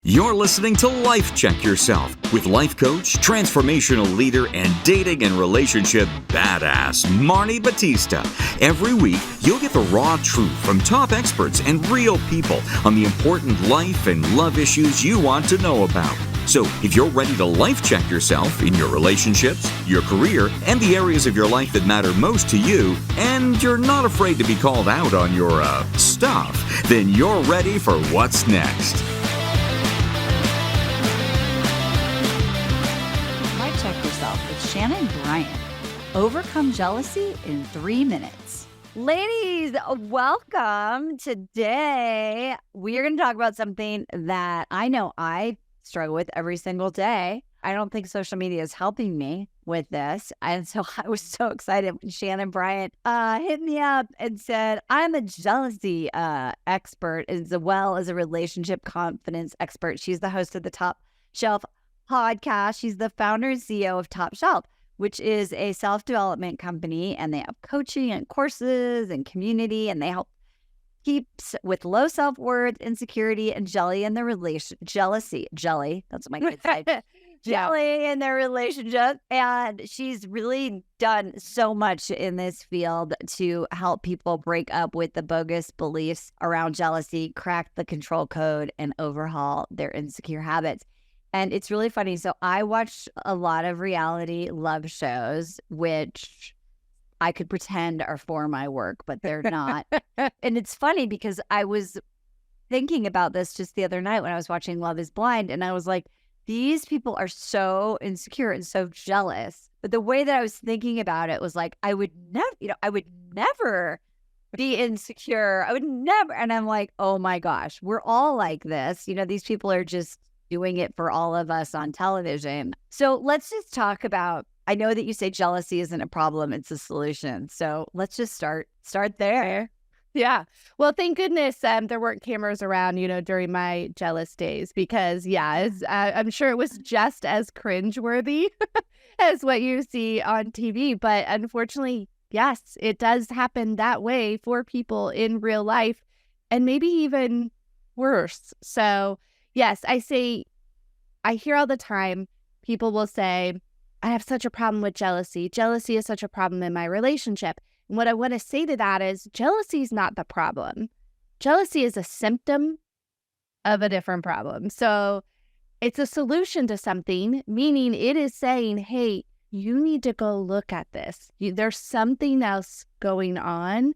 You're listening to Life Check Yourself with life coach, transformational leader, and dating and relationship badass, Marni Battista. Every week, you'll get the raw truth from top experts and real people on the important life and love issues you want to know about. So, if you're ready to life check yourself in your relationships, your career, and the areas of your life that matter most to you, and you're not afraid to be called out on your, stuff, then you're ready for what's next. With Shanenn Bryant. Overcome jealousy in 3 minutes. Ladies, welcome. Today, we are going to talk about something that I know I struggle with every single day. I don't think social media is helping me with this. And so I was so excited when Shanenn Bryant hit me up and said, I'm a jealousy expert as well as a relationship confidence expert. She's the host of the Top Shelf podcast. She's the founder and CEO of Top Shelf, which is a self-development company, and they have coaching and courses and community, and they help keeps with low self-worth, insecurity, and jelly in their jelly. That's what my kids say. Jelly in their relationship. And she's really done so much in this field to help people break up with the bogus beliefs around jealousy, crack the control code, and overhaul their insecure habits. And it's really funny. So I watch a lot of reality love shows, which I could pretend are for my work, but they're not. And it's funny because I was thinking about this just the other night when I was watching Love is Blind. And I was like, these people are so insecure and so jealous. But the way that I was thinking about it was like, I would never be insecure. I would never. And I'm like, oh my gosh, we're all like this. These people are just doing it for all of us on television. So let's just talk about, I know that you say jealousy isn't a problem, it's a solution. So let's just start there. Yeah. Well, thank goodness there weren't cameras around, during my jealous days, because I'm sure it was just as cringeworthy as what you see on TV. But unfortunately, yes, it does happen that way for people in real life, and maybe even worse. So yes, I hear all the time, people will say, I have such a problem with jealousy. Jealousy is such a problem in my relationship. And what I want to say to that is jealousy is not the problem. Jealousy is a symptom of a different problem. So it's a solution to something, meaning it is saying, hey, you need to go look at this. There's something else going on,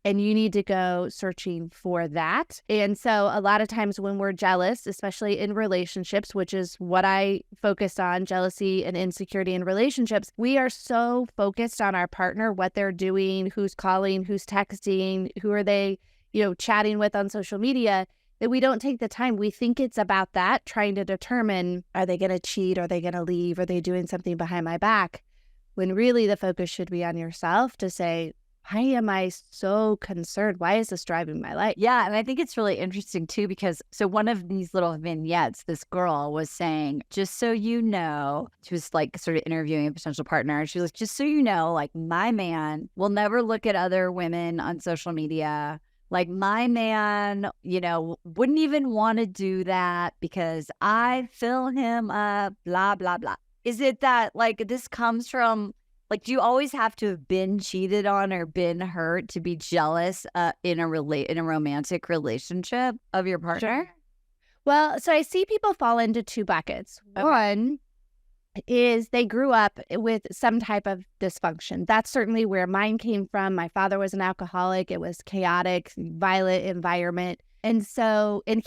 and you need to go searching for that. And so a lot of times when we're jealous, especially in relationships, which is what I focus on, jealousy and insecurity in relationships, we are so focused on our partner, what they're doing, who's calling, who's texting, who are they, chatting with on social media, that we don't take the time. We think it's about that, trying to determine, are they going to cheat? Are they going to leave? Are they doing something behind my back? When really the focus should be on yourself to say, why am I so concerned? Why is this driving my life? Yeah, and I think it's really interesting too, because so one of these little vignettes, this girl was saying, just so you know, she was like sort of interviewing a potential partner. And she was like, just so you know, like my man will never look at other women on social media. Like my man, wouldn't even want to do that because I fill him up, blah, blah, blah. Is it that like this comes from, like, do you always have to have been cheated on or been hurt to be jealous in a romantic relationship of your partner? Sure. Well, so I see people fall into two buckets. Okay. One is they grew up with some type of dysfunction. That's certainly where mine came from. My father was an alcoholic. It was chaotic, violent environment. And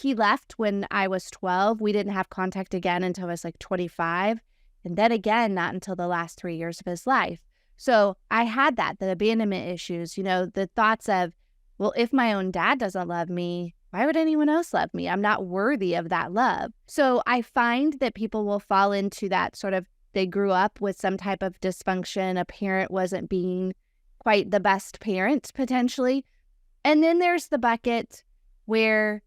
he left when I was 12. We didn't have contact again until I was like 25. And then again, not until the last 3 years of his life. So I had the abandonment issues, the thoughts of, well, if my own dad doesn't love me, why would anyone else love me? I'm not worthy of that love. So I find that people will fall into that sort of, they grew up with some type of dysfunction. A parent wasn't being quite the best parent, potentially. And then there's the bucket where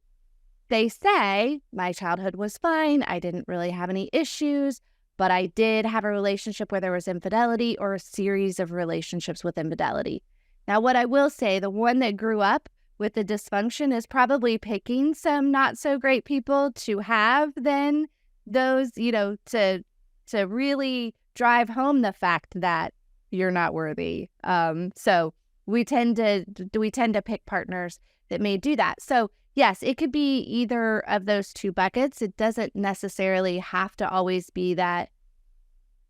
they say, my childhood was fine. I didn't really have any issues. But I did have a relationship where there was infidelity or a series of relationships with infidelity. Now, what I will say, the one that grew up with the dysfunction is probably picking some not so great people to have then those, to really drive home the fact that you're not worthy. So we tend to pick partners that may do that. So yes, it could be either of those two buckets. It doesn't necessarily have to always be that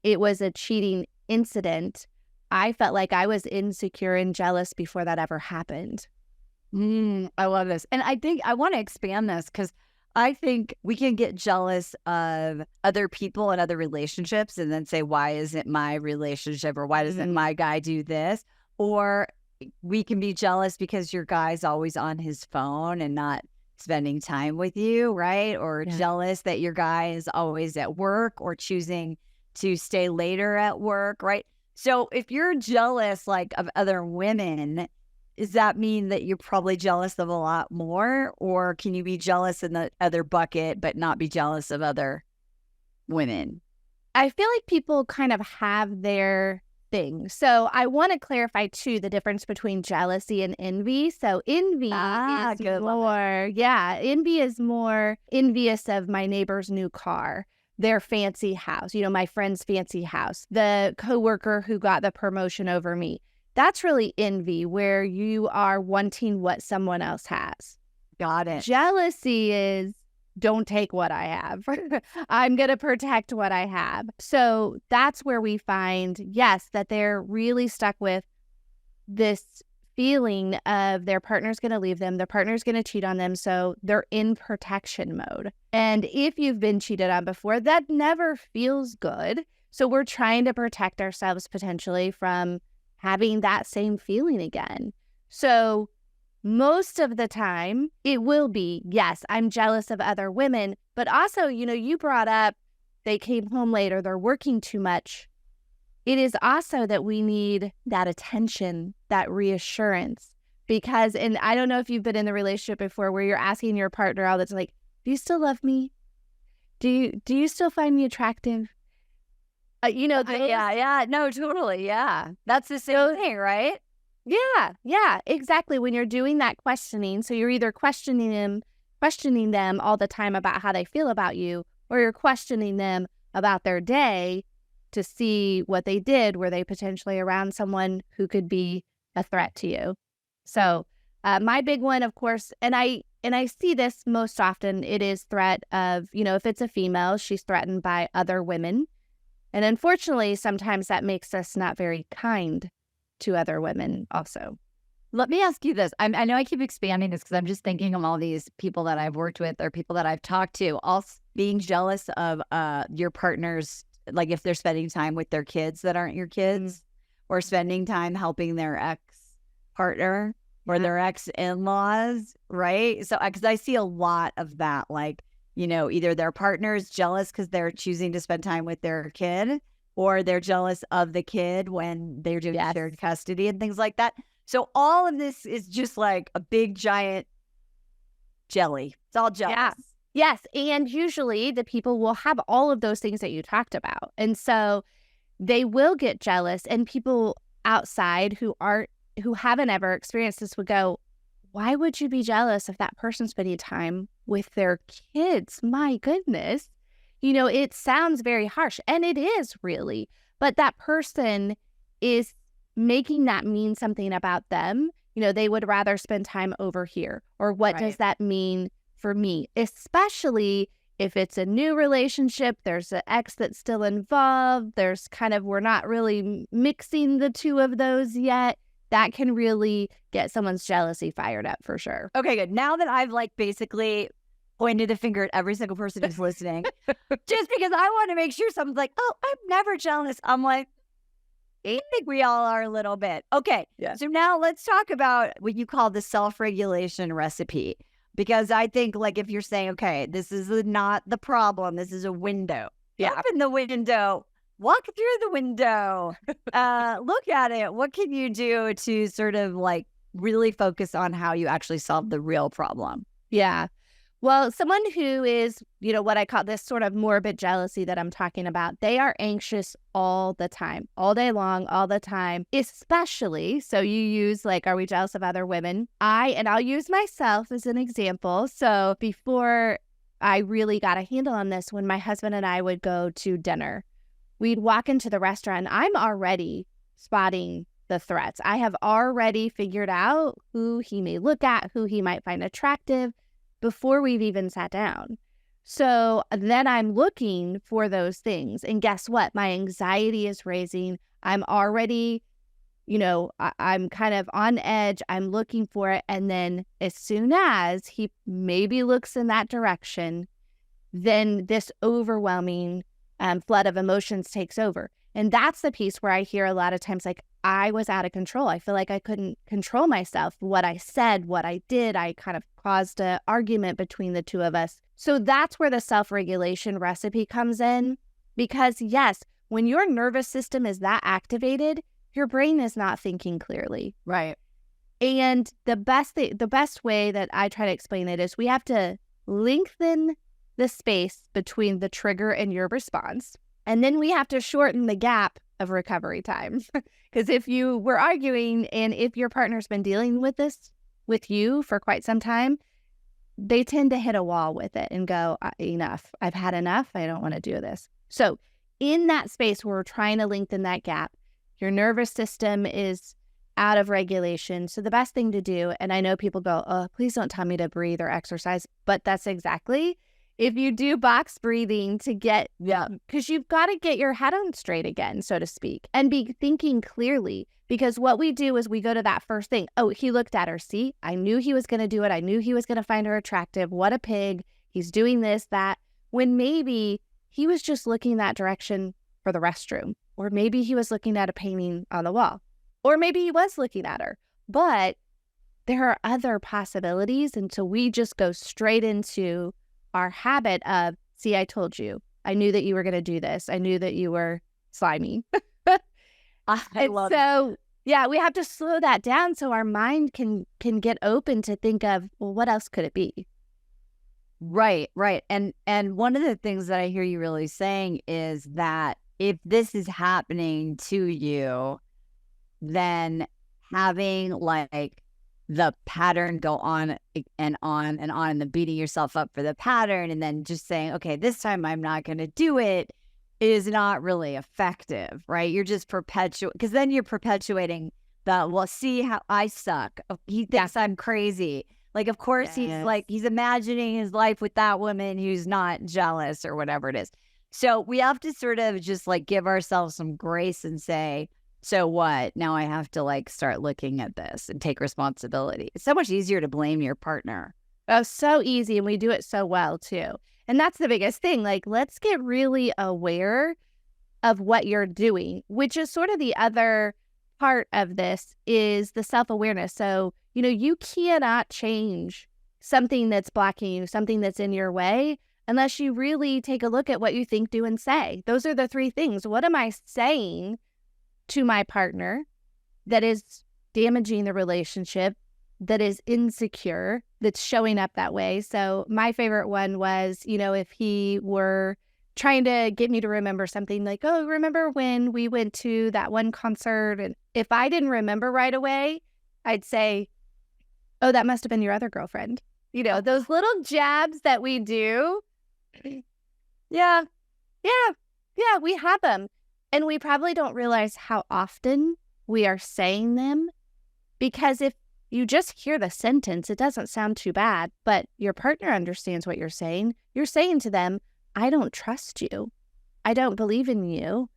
it was a cheating incident. I felt like I was insecure and jealous before that ever happened. I love this. And I think I want to expand this because I think we can get jealous of other people and other relationships and then say, why isn't my relationship, or why doesn't my guy do this? Or we can be jealous because your guy's always on his phone and not spending time with you, right? Or jealous that your guy is always at work or choosing to stay later at work, right? So if you're jealous like of other women, does that mean that you're probably jealous of a lot more? Or can you be jealous in the other bucket but not be jealous of other women? I feel like people kind of have their thing. So I want to clarify too the difference between jealousy and envy. So envy is more, envy is more envious of my neighbor's new car, their fancy house, my friend's fancy house, the coworker who got the promotion over me. That's really envy, where you are wanting what someone else has. Got it. Jealousy is, don't take what I have. I'm going to protect what I have. So that's where we find, yes, that they're really stuck with this feeling of their partner's going to leave them, their partner's going to cheat on them, so they're in protection mode. And if you've been cheated on before, that never feels good. So we're trying to protect ourselves potentially from having that same feeling again. So most of the time, it will be, yes, I'm jealous of other women, but also, you brought up they came home later, they're working too much. It is also that we need that attention, that reassurance, because, and I don't know if you've been in the relationship before where you're asking your partner all that's like, do you still love me? Do you still find me attractive? No, totally. Yeah. That's the same thing, right? Yeah, exactly. When you're doing that questioning, so you're either questioning them all the time about how they feel about you, or you're questioning them about their day to see what they did. Were they potentially around someone who could be a threat to you? So my big one, of course, and I see this most often, it is threat of, if it's a female, she's threatened by other women. And unfortunately, sometimes that makes us not very kind to other women also. Let me ask you this. I know I keep expanding this because I'm just thinking of all these people that I've worked with or people that I've talked to, all being jealous of your partners, like if they're spending time with their kids that aren't your kids, or spending time helping their ex-partner or their ex-in-laws, right? So, because I see a lot of that, like, either their partner is jealous because they're choosing to spend time with their kid, or they're jealous of the kid when they're doing shared custody and things like that. So all of this is just like a big, giant jelly. It's all jealous. Yeah. Yes. And usually the people will have all of those things that you talked about. And so they will get jealous, and people outside who haven't ever experienced this would go, why would you be jealous if that person's spending time with their kids? My goodness. It sounds very harsh, and it is really, but that person is making that mean something about them. They would rather spend time over here. Or what does that mean for me? Especially if it's a new relationship, there's an ex that's still involved. There's we're not really mixing the two of those yet. That can really get someone's jealousy fired up for sure. Okay, good. Now that I've basically pointed a finger at every single person who's listening, just because I want to make sure someone's like, oh, I'm never jealous. I'm like, I think we all are a little bit. Okay. Yeah. So now let's talk about what you call the self-regulation recipe. Because I think if you're saying, okay, this is not the problem, this is a window. Yeah. Open the window, walk through the window, look at it. What can you do to sort of really focus on how you actually solve the real problem? Yeah. Well, someone who is, what I call this sort of morbid jealousy that I'm talking about, they are anxious all the time, all day long, all the time, especially, so you use like, are we jealous of other women? I'll use myself as an example. So before I really got a handle on this, when my husband and I would go to dinner, we'd walk into the restaurant and I'm already spotting the threats. I have already figured out who he may look at, who he might find attractive before we've even sat down. So then I'm looking for those things. And guess what? My anxiety is raising. I'm already, I'm kind of on edge. I'm looking for it. And then as soon as he maybe looks in that direction, then this overwhelming flood of emotions takes over. And that's the piece where I hear a lot of times, like, I was out of control. I feel like I couldn't control myself. What I said, what I did, I kind of caused an argument between the two of us. So that's where the self-regulation recipe comes in. Because yes, when your nervous system is that activated, your brain is not thinking clearly. Right. And the best way that I try to explain it is we have to lengthen the space between the trigger and your response. And then we have to shorten the gap of recovery time. Because if you were arguing and if your partner's been dealing with this with you for quite some time, they tend to hit a wall with it and go, enough. I've had enough. I don't want to do this. So in that space where we're trying to lengthen that gap, your nervous system is out of regulation. So the best thing to do, and I know people go, oh, please don't tell me to breathe or exercise, but that's exactly. If you do box breathing to get, because you've got to get your head on straight again, so to speak, and be thinking clearly. Because what we do is we go to that first thing. Oh, he looked at her. See, I knew he was going to do it. I knew he was going to find her attractive. What a pig. He's doing this, that. When maybe he was just looking that direction for the restroom. Or maybe he was looking at a painting on the wall. Or maybe he was looking at her. But there are other possibilities. And so we just go straight into our habit of, see, I told you. I knew that you were going to do this. I knew that you were slimy. I love it. Yeah, we have to slow that down so our mind can get open to think of, well, what else could it be? Right. And one of the things that I hear you really saying is that if this is happening to you, then having like the pattern go on and on and on, and then beating yourself up for the pattern, and then just saying, okay, this time I'm not going to do it, is not really effective, right? You're just because then you're perpetuating the, well, see how I suck. He thinks I'm crazy. Like, of course, he's imagining his life with that woman who's not jealous or whatever it is. So we have to sort of just like give ourselves some grace and say, so what? Now I have to like start looking at this and take responsibility. It's so much easier to blame your partner. Oh, so easy. And we do it so well too. And that's the biggest thing. Like, let's get really aware of what you're doing, which is sort of the other part of this is the self-awareness. So, you cannot change something that's blocking you, something that's in your way, unless you really take a look at what you think, do, and say. Those are the three things. What am I saying to my partner that is damaging the relationship, that is insecure, that's showing up that way? So my favorite one was, if he were trying to get me to remember something like, oh, remember when we went to that one concert? And if I didn't remember right away, I'd say, oh, that must have been your other girlfriend. Those little jabs that we do. Yeah, we have them. And we probably don't realize how often we are saying them, because if you just hear the sentence, it doesn't sound too bad, but your partner understands what you're saying. You're saying to them, I don't trust you. I don't believe in you,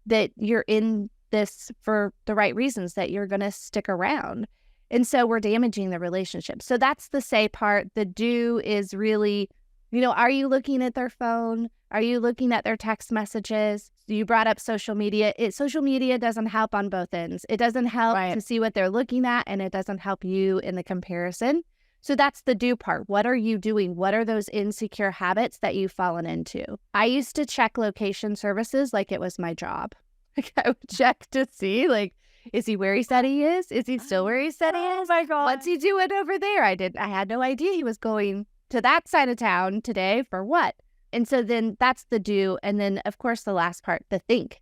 that you're in this for the right reasons, that you're going to stick around. And so we're damaging the relationship. So that's the say part. The do is really, are you looking at their phone? Are you looking at their text messages? You brought up social media. Social media doesn't help on both ends. It doesn't help to see what they're looking at, and it doesn't help you in the comparison. So that's the do part. What are you doing? What are those insecure habits that you've fallen into? I used to check location services like it was my job. Like, I would check to see, like, is he where he said he is? Is he still where he said he is? Oh my God. What's he doing over there? I had no idea he was going to that side of town today for what? And so then that's the do. And then, of course, the last part, the think.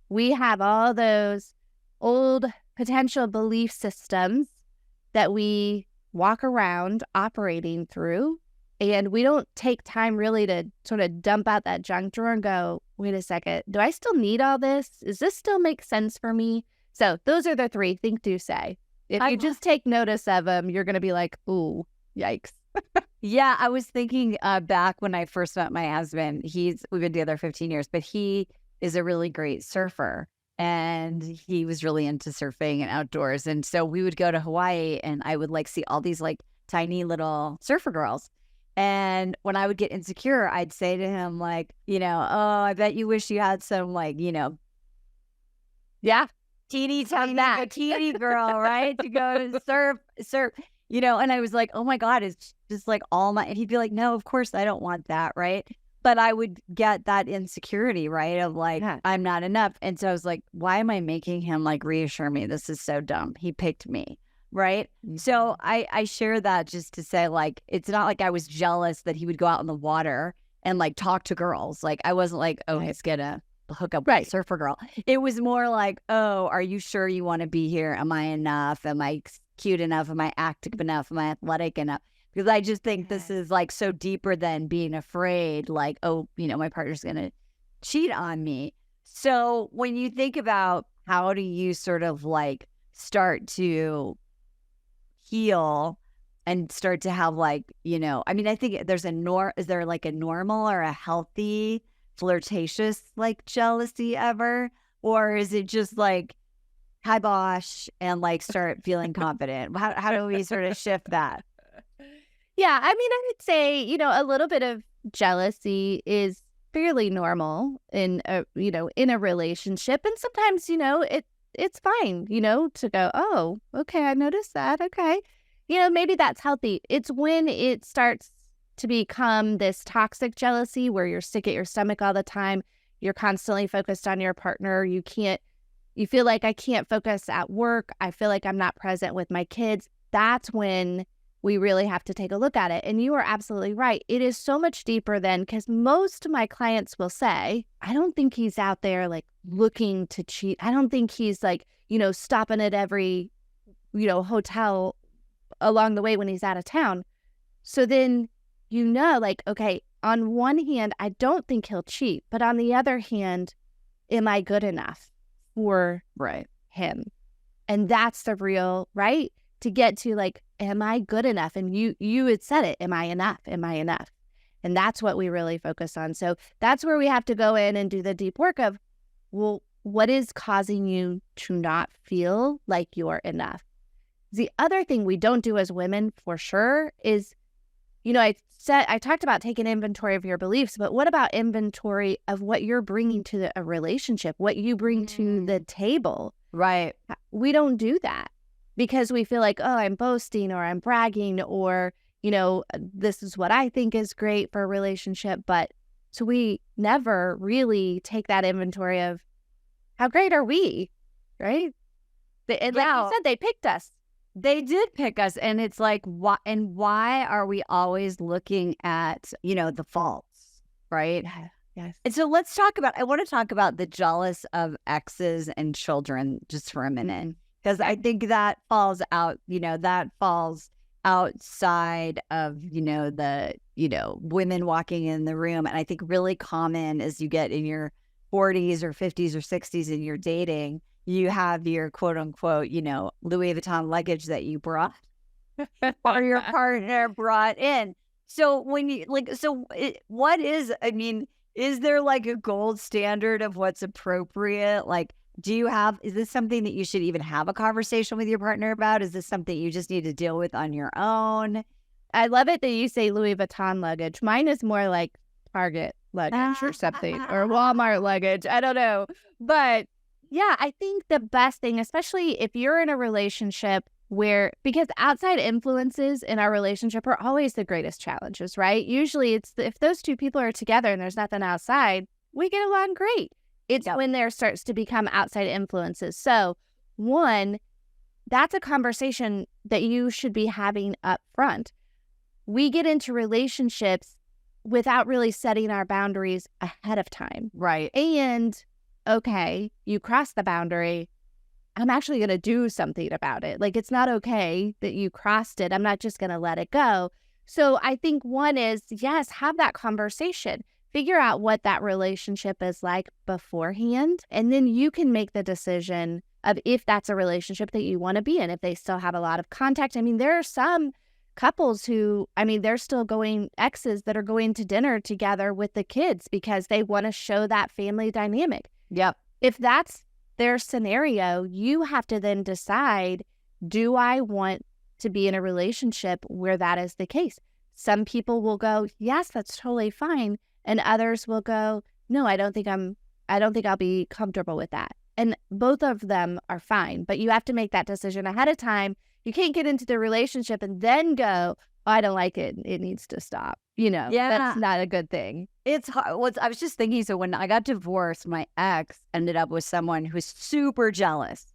We have all those old potential belief systems that we walk around operating through. And we don't take time really to sort of dump out that junk drawer and go, wait a second, do I still need all this? Does this still make sense for me? So those are the three, think, do, say. If you just take notice of them, you're going to be like, ooh, yikes. Yeah, I was thinking back when I first met my husband, we've been together 15 years, but he is a really great surfer. And he was really into surfing and outdoors. And so we would go to Hawaii and I would like see all these like tiny little surfer girls. And when I would get insecure, I'd say to him like, oh, I bet you wish you had some like, yeah, teeny girl, right? To go surf, and I was like, oh my God, it's just like and he'd be like, no, of course I don't want that, right? But I would get that insecurity, right? Of like, I'm not enough. And so I was like, why am I making him like reassure me? This is so dumb. He picked me, right? Mm-hmm. So I share that just to say like, it's not like I was jealous that he would go out in the water and like talk to girls. Like I wasn't like, oh, he's gonna hook up with a surfer girl. It was more like, oh, are you sure you want to be here? Am I enough? Am I cute enough? Am I active enough? Am I athletic enough? Because I just think this is like so deeper than being afraid, like, oh, my partner's going to cheat on me. So when you think about how do you sort of like start to heal and start to have like, I think there's is there like a normal or a healthy flirtatious like jealousy ever? Or is it just like kibosh and like start feeling confident? How do we sort of shift that? Yeah, I would say, a little bit of jealousy is fairly normal in a relationship. And sometimes, it's fine, to go, oh, okay, I noticed that. Okay. Maybe that's healthy. It's when it starts to become this toxic jealousy where you're sick at your stomach all the time. You're constantly focused on your partner. You feel like I can't focus at work. I feel like I'm not present with my kids. That's when we really have to take a look at it. And you are absolutely right. It is so much deeper than, because most of my clients will say, I don't think he's out there like looking to cheat. I don't think he's like, stopping at every, hotel along the way when he's out of town. So then, like, okay, on one hand, I don't think he'll cheat. But on the other hand, am I good enough for him? And that's the real, right? To get to like, am I good enough? And you had said it, am I enough? Am I enough? And that's what we really focus on. So that's where we have to go in and do the deep work of, well, what is causing you to not feel like you're enough? The other thing we don't do as women for sure is, I talked about taking inventory of your beliefs, but what about inventory of what you're bringing to a relationship, what you bring to the table? Right. We don't do that. Because we feel like, oh, I'm boasting or I'm bragging or, this is what I think is great for a relationship. But so we never really take that inventory of how great are we, right? And like you said, they picked us. They did pick us. And it's like, why are we always looking at, the faults, right? Yes. And so I want to talk about the jealous of exes and children just for a minute. Mm-hmm. Because I think that falls outside of, the, women walking in the room. And I think really common as you get in your 40s or 50s or 60s and you're dating, you have your quote unquote, Louis Vuitton luggage that you brought or your partner brought in. So when you is there like a gold standard of what's appropriate? Like, is this something that you should even have a conversation with your partner about? Is this something you just need to deal with on your own? I love it that you say Louis Vuitton luggage. Mine is more like Target luggage or something, or Walmart luggage. I don't know. But yeah, I think the best thing, especially if you're in a relationship because outside influences in our relationship are always the greatest challenges, right? Usually it's if those two people are together and there's nothing outside, we get along great. It's when there starts to become outside influences. So one, that's a conversation that you should be having up front. we get into relationships without really setting our boundaries ahead of time. Right. And, okay, you cross the boundary. I'm actually going to do something about it. Like, it's not okay that you crossed it. I'm not just going to let it go. So I think one is, yes, have that conversation. Figure out what that relationship is like beforehand. And then you can make the decision of if that's a relationship that you want to be in, if they still have a lot of contact. I mean, there are some couples who, I mean, they're still exes that are going to dinner together with the kids because they want to show that family dynamic. Yep. If that's their scenario, you have to then decide, do I want to be in a relationship where that is the case? Some people will go, yes, that's totally fine. And others will go, no, I don't think I'll be comfortable with that. And both of them are fine, but you have to make that decision ahead of time. You can't get into the relationship and then go, oh, I don't like it. It needs to stop. That's not a good thing. It's hard. Well, I was just thinking, so when I got divorced, my ex ended up with someone who was super jealous,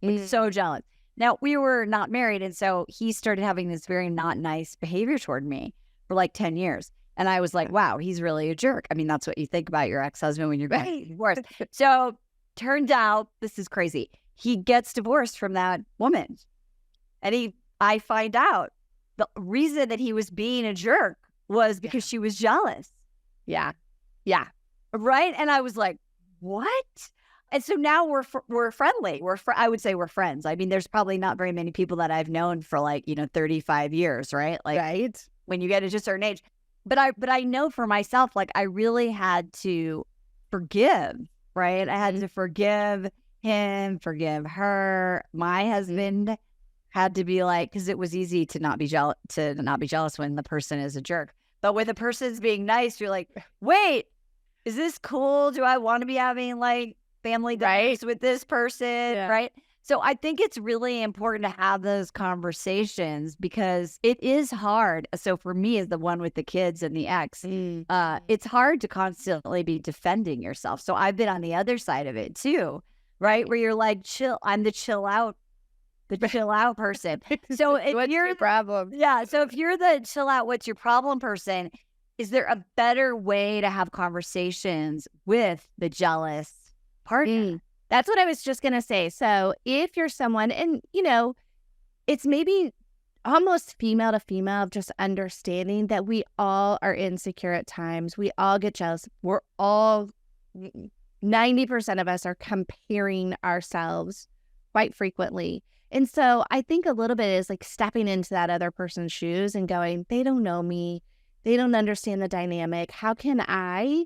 like so jealous. Now, we were not married, and so he started having this very not nice behavior toward me for like 10 years. And I was like, wow, he's really a jerk. I mean, that's what you think about your ex-husband when you're getting divorced. So turned out, this is crazy. He gets divorced from that woman. And I find out the reason that he was being a jerk was because she was jealous. Yeah. Right? And I was like, what? And so now we're friendly. I would say we're friends. I mean, there's probably not very many people that I've known for 35 years, right? Like, right. When you get to a certain age. But I know for myself, like, I really had to forgive, right? I had to forgive him, forgive her. My husband had to be like, because it was easy to not be jealous when the person is a jerk. But when the person's being nice, you're like, wait, is this cool? Do I want to be having like family dinners with this person? Yeah. Right. So I think it's really important to have those conversations because it is hard. So for me, as the one with the kids and the ex, it's hard to constantly be defending yourself. So I've been on the other side of it too, right? Where you're like, chill. I'm the chill out person. So if what's your problem? Yeah. So if you're the chill out, what's your problem person? Is there a better way to have conversations with the jealous partner? That's what I was just going to say. So if you're someone, and it's maybe almost female to female, of just understanding that we all are insecure at times. We all get jealous. We're all, 90% of us are comparing ourselves quite frequently. And so I think a little bit is like stepping into that other person's shoes and going, they don't know me. They don't understand the dynamic. How can I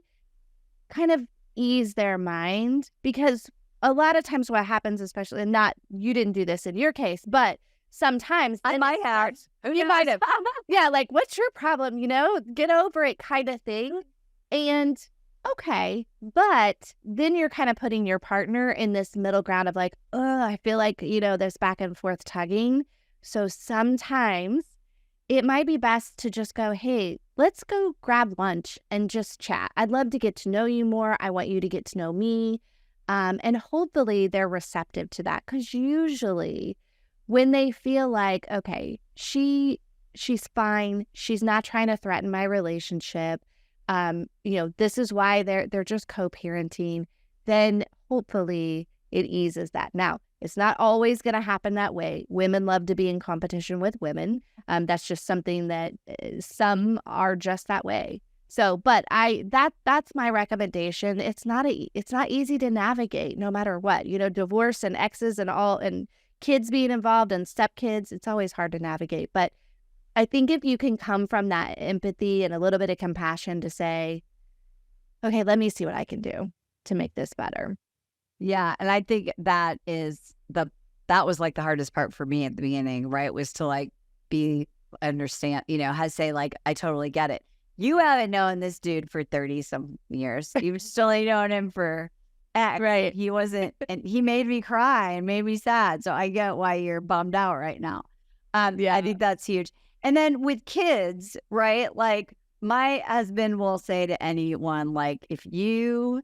kind of ease their mind? Because a lot of times what happens, especially, and not, you didn't do this in your case, but sometimes I might have. You might have. Yeah, like, what's your problem? Get over it kind of thing. And okay, but then you're kind of putting your partner in this middle ground of like, oh, I feel like, there's back and forth tugging. So sometimes it might be best to just go, hey, let's go grab lunch and just chat. I'd love to get to know you more. I want you to get to know me. And hopefully they're receptive to that, because usually when they feel like, okay, she's fine, she's not trying to threaten my relationship, this is why they're just co-parenting, then hopefully it eases that. Now, it's not always going to happen that way. Women love to be in competition with women. That's just something that some are just that way. So, but that's my recommendation. It's not easy to navigate no matter what, divorce and exes and all, and kids being involved and stepkids. It's always hard to navigate. But I think if you can come from that empathy and a little bit of compassion to say, okay, let me see what I can do to make this better. Yeah. And I think that was like the hardest part for me at the beginning, right? Was to understand, say like, I totally get it. You haven't known this dude for 30 some years. You've still only known him for X. Right. He wasn't, and he made me cry and made me sad. So I get why you're bummed out right now. Yeah, I think that's huge. And then with kids, right? Like, my husband will say to anyone, like, if you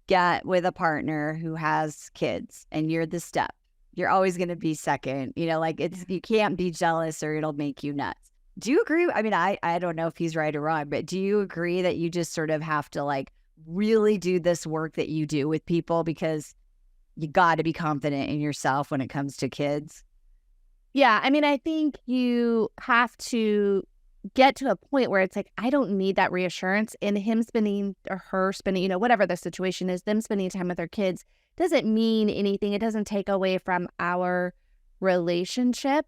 get with a partner who has kids and you're the step, you're always going to be second. You can't be jealous or it'll make you nuts. Do you agree? I mean, I don't know if he's right or wrong, but do you agree that you just sort of have to like really do this work that you do with people because you got to be confident in yourself when it comes to kids? Yeah, I mean, I think you have to get to a point where it's like, I don't need that reassurance. And him spending or her spending, whatever the situation is, them spending time with their kids doesn't mean anything. It doesn't take away from our relationship.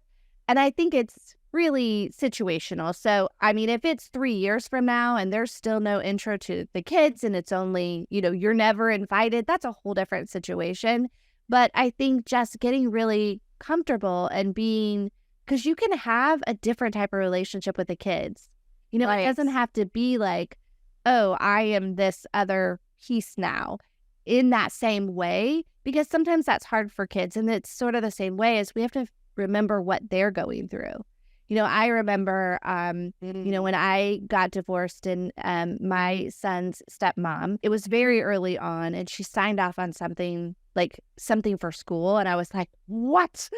And I think it's really situational. So, I mean, if it's 3 years from now and there's still no intro to the kids and it's only, you're never invited, that's a whole different situation. But I think just getting really comfortable and being, because you can have a different type of relationship with the kids. Right. It doesn't have to be like, oh, I am this other piece now in that same way, because sometimes that's hard for kids. And it's sort of the same way as we have to remember what they're going through. I remember, when I got divorced and my son's stepmom, it was very early on and she signed off on something for school. And I was like, what?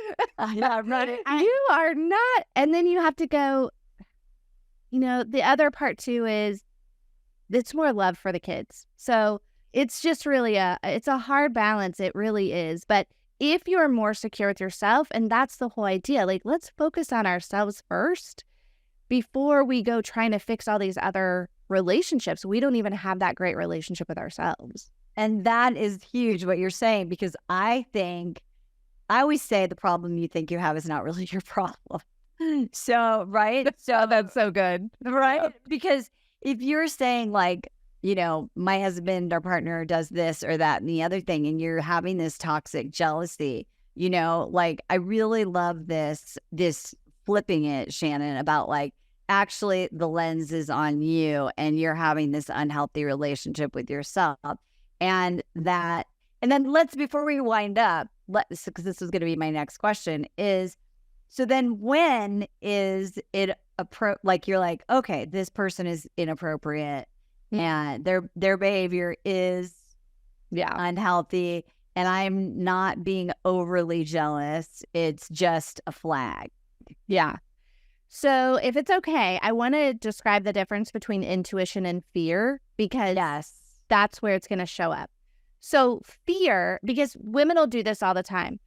Yeah, right. You are not. And then you have to go, the other part too is it's more love for the kids. So it's just really it's a hard balance. It really is. But if you're more secure with yourself, and that's the whole idea, like, let's focus on ourselves first before we go trying to fix all these other relationships. We don't even have that great relationship with ourselves. And that is huge what you're saying, because I always say the problem you think you have is not really your problem. So, right? So that's so good. Right? Because if you're saying like, my husband or partner does this or that and the other thing, and you're having this toxic jealousy, like I really love this flipping it, Shanenn, about like actually the lens is on you and you're having this unhealthy relationship with yourself. And then before we wind up, because this was going to be my next question, is so then when is it like you're like, okay, this person is inappropriate and their behavior is unhealthy and I'm not being overly jealous, it's just a flag. Yeah. So if it's okay, I want to describe the difference between intuition and fear, because that's where it's going to show up. So fear, because women will do this all the time.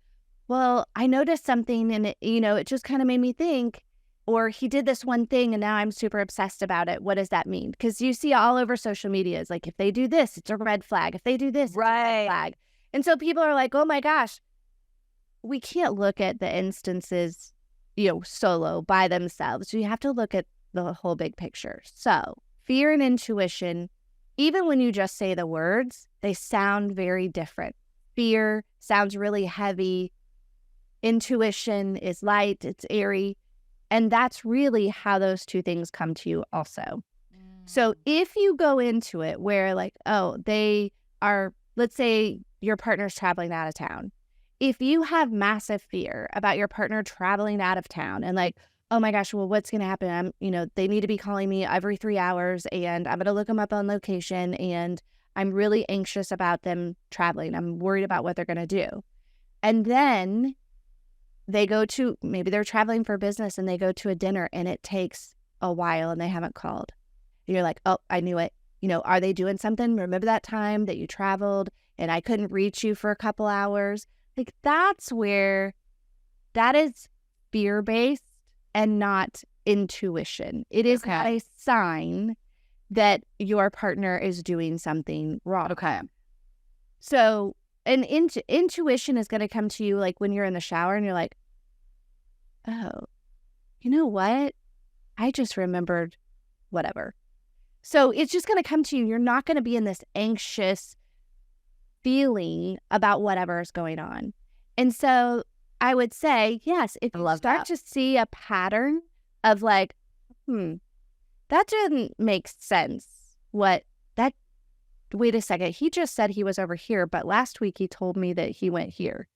Well, I noticed something and it just kind of made me think, or he did this one thing and now I'm super obsessed about it. What does that mean? Because you see all over social media, it's like, if they do this, it's a red flag. If they do this, it's a red flag. And so people are like, oh my gosh, we can't look at the instances, solo by themselves. You have to look at the whole big picture. So fear and intuition, even when you just say the words, they sound very different. Fear sounds really heavy. Intuition is light, it's airy. And that's really how those two things come to you also. So if you go into it where like, oh, they are, let's say your partner's traveling out of town. If you have massive fear about your partner traveling out of town and like, oh my gosh, well, what's going to happen? They need to be calling me every 3 hours and I'm going to look them up on location and I'm really anxious about them traveling. I'm worried about what they're going to do. And then maybe they're traveling for business and they go to a dinner and it takes a while and they haven't called. And you're like, oh, I knew it. Are they doing something? Remember that time that you traveled and I couldn't reach you for a couple hours? Like that's where that is fear-based and not intuition. It is a sign that your partner is doing something wrong. Okay. So and intuition is going to come to you like when you're in the shower and you're like, oh, you know what? I just remembered whatever. So it's just going to come to you. You're not going to be in this anxious feeling about whatever is going on. And so I would say, yes, if you start to see a pattern of like, that didn't make sense. Wait a second, he just said he was over here, but last week he told me that he went here.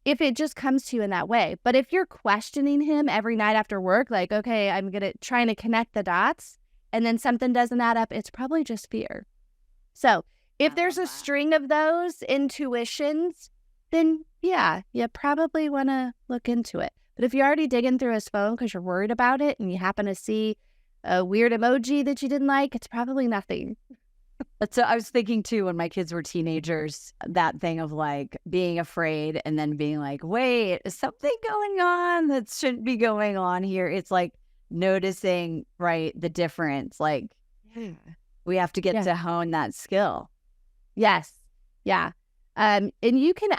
If it just comes to you in that way. But if you're questioning him every night after work, like, okay, I'm trying to connect the dots, and then something doesn't add up, it's probably just fear. So if there's a string of those intuitions, then yeah, you probably want to look into it. But if you're already digging through his phone because you're worried about it and you happen to see a weird emoji that you didn't like, it's probably nothing. So I was thinking too, when my kids were teenagers, that thing of like being afraid and then being like, wait, is something going on that shouldn't be going on here? It's like noticing, right, the difference. Like we have to get to hone that skill. Yes. Yeah. And you can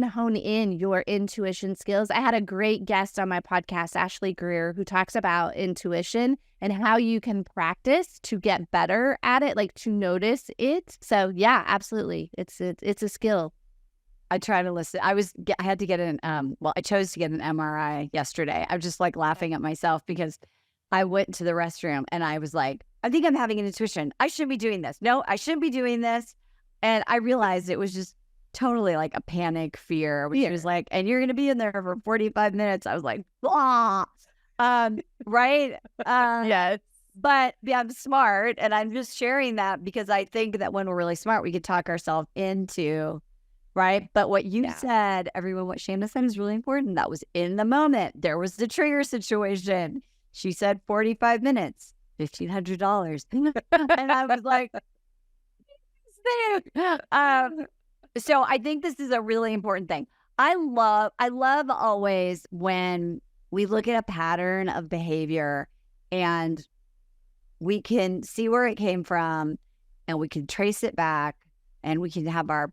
hone in your intuition skills. I had a great guest on my podcast, Ashley Greer, who talks about intuition and how you can practice to get better at it, like to notice it. So yeah, absolutely. It's a skill. I try to listen. I had to get I chose to get an MRI yesterday. I'm just like laughing at myself because I went to the restroom and I was like, I think I'm having an intuition. I shouldn't be doing this. No, I shouldn't be doing this. And I realized it was just totally like a panic fear, which was like, and you're going to be in there for 45 minutes. I was like, blah. Right? Yes. But I'm smart, and I'm just sharing that because I think that when we're really smart, we could talk ourselves into, right? But what you said, everyone, what Shanenn said is really important. That was in the moment. There was the trigger situation. She said 45 minutes, $1,500. And I was like, so I think this is a really important thing. I love always when we look at a pattern of behavior and we can see where it came from and we can trace it back and we can have our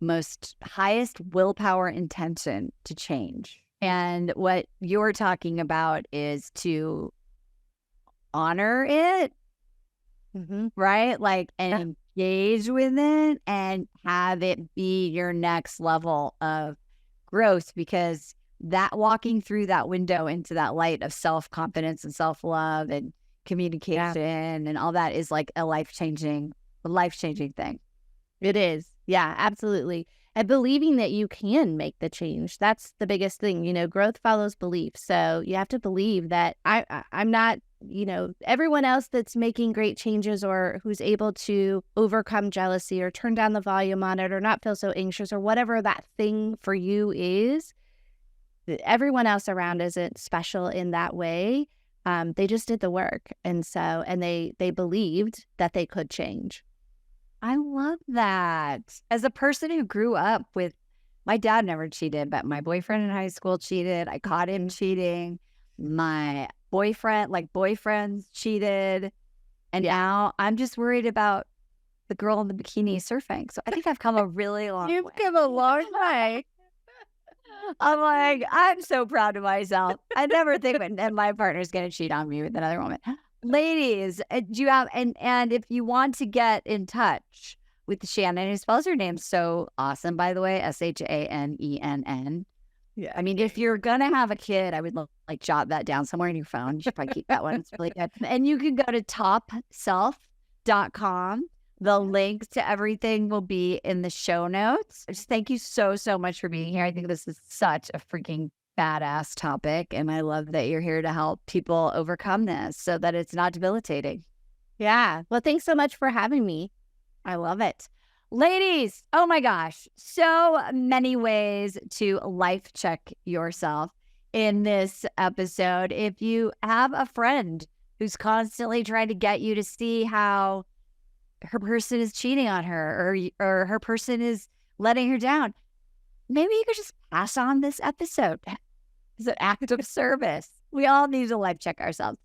most highest willpower intention to change. And what you're talking about is to honor it, right? Like, and engage with it and have it be your next level of growth, because that walking through that window into that light of self-confidence and self-love and communication and all that is like a life-changing thing. It is. Yeah, absolutely. And believing that you can make the change. That's the biggest thing. You know, growth follows belief. So you have to believe that I'm not, everyone else that's making great changes or who's able to overcome jealousy or turn down the volume on it or not feel so anxious or whatever that thing for you is, everyone else around isn't special in that way. They just did the work. And they believed that they could change. I love that. As a person who grew up with, my dad never cheated, but my boyfriend in high school cheated. I caught him cheating. My boyfriends cheated. And now I'm just worried about the girl in the bikini surfing. So I think I've come a really long way. You've come a long way. I'm like, I'm so proud of myself. I never think that my partner's going to cheat on me with another woman. Ladies, do you have, and if you want to get in touch with Shanenn, who spells her name so awesome, by the way, Shanenn. Yeah. I mean, if you're going to have a kid, I would like jot that down somewhere in your phone. You should probably keep that one. It's really good. And you can go to topself.com. The links to everything will be in the show notes. Just thank you so, so much for being here. I think this is such a freaking badass topic. And I love that you're here to help people overcome this so that it's not debilitating. Yeah. Well, thanks so much for having me. I love it. Ladies, oh my gosh, so many ways to life check yourself in this episode. If you have a friend who's constantly trying to get you to see how her person is cheating on her or her person is letting her down, maybe you could just pass on this episode. It's an act of service. We all need to life check ourselves.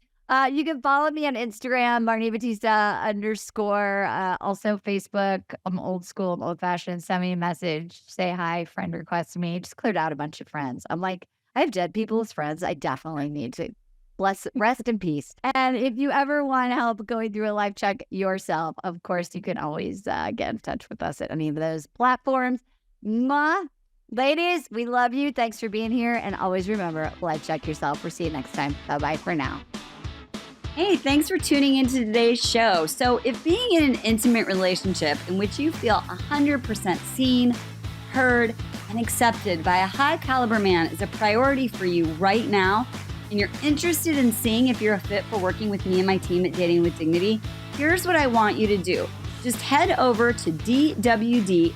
You can follow me on Instagram, Marni Battista _. Also Facebook. I'm old school. I'm old fashioned. Send me a message. Say hi. Friend request me. Just cleared out a bunch of friends. I'm like, I have dead people as friends. I definitely need to rest in peace. And if you ever want help going through a life check yourself, of course, you can always get in touch with us at any of those platforms. Ladies, we love you. Thanks for being here. And always remember, life check yourself. We'll see you next time. Bye-bye for now. Hey, thanks for tuning into today's show. So if being in an intimate relationship in which you feel 100% seen, heard, and accepted by a high caliber man is a priority for you right now, and you're interested in seeing if you're a fit for working with me and my team at Dating with Dignity, here's what I want you to do. Just head over to dwdvip.com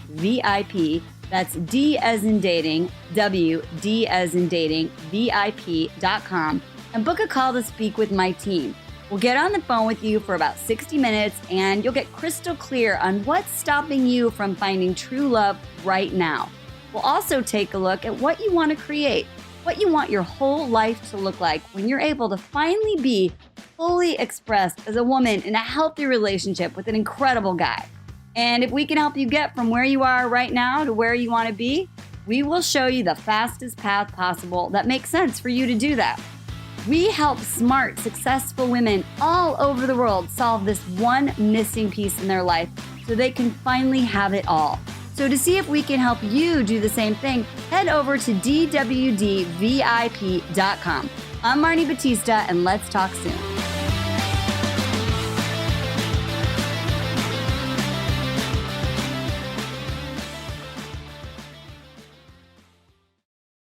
That's D as in dating, W, D as in dating, VIP.com, and book a call to speak with my team. We'll get on the phone with you for about 60 minutes and you'll get crystal clear on what's stopping you from finding true love right now. We'll also take a look at what you want to create, what you want your whole life to look like when you're able to finally be fully expressed as a woman in a healthy relationship with an incredible guy. And if we can help you get from where you are right now to where you want to be, we will show you the fastest path possible that makes sense for you to do that. We help smart, successful women all over the world solve this one missing piece in their life so they can finally have it all. So to see if we can help you do the same thing, head over to dwdvip.com. I'm Marni Battista, and let's talk soon.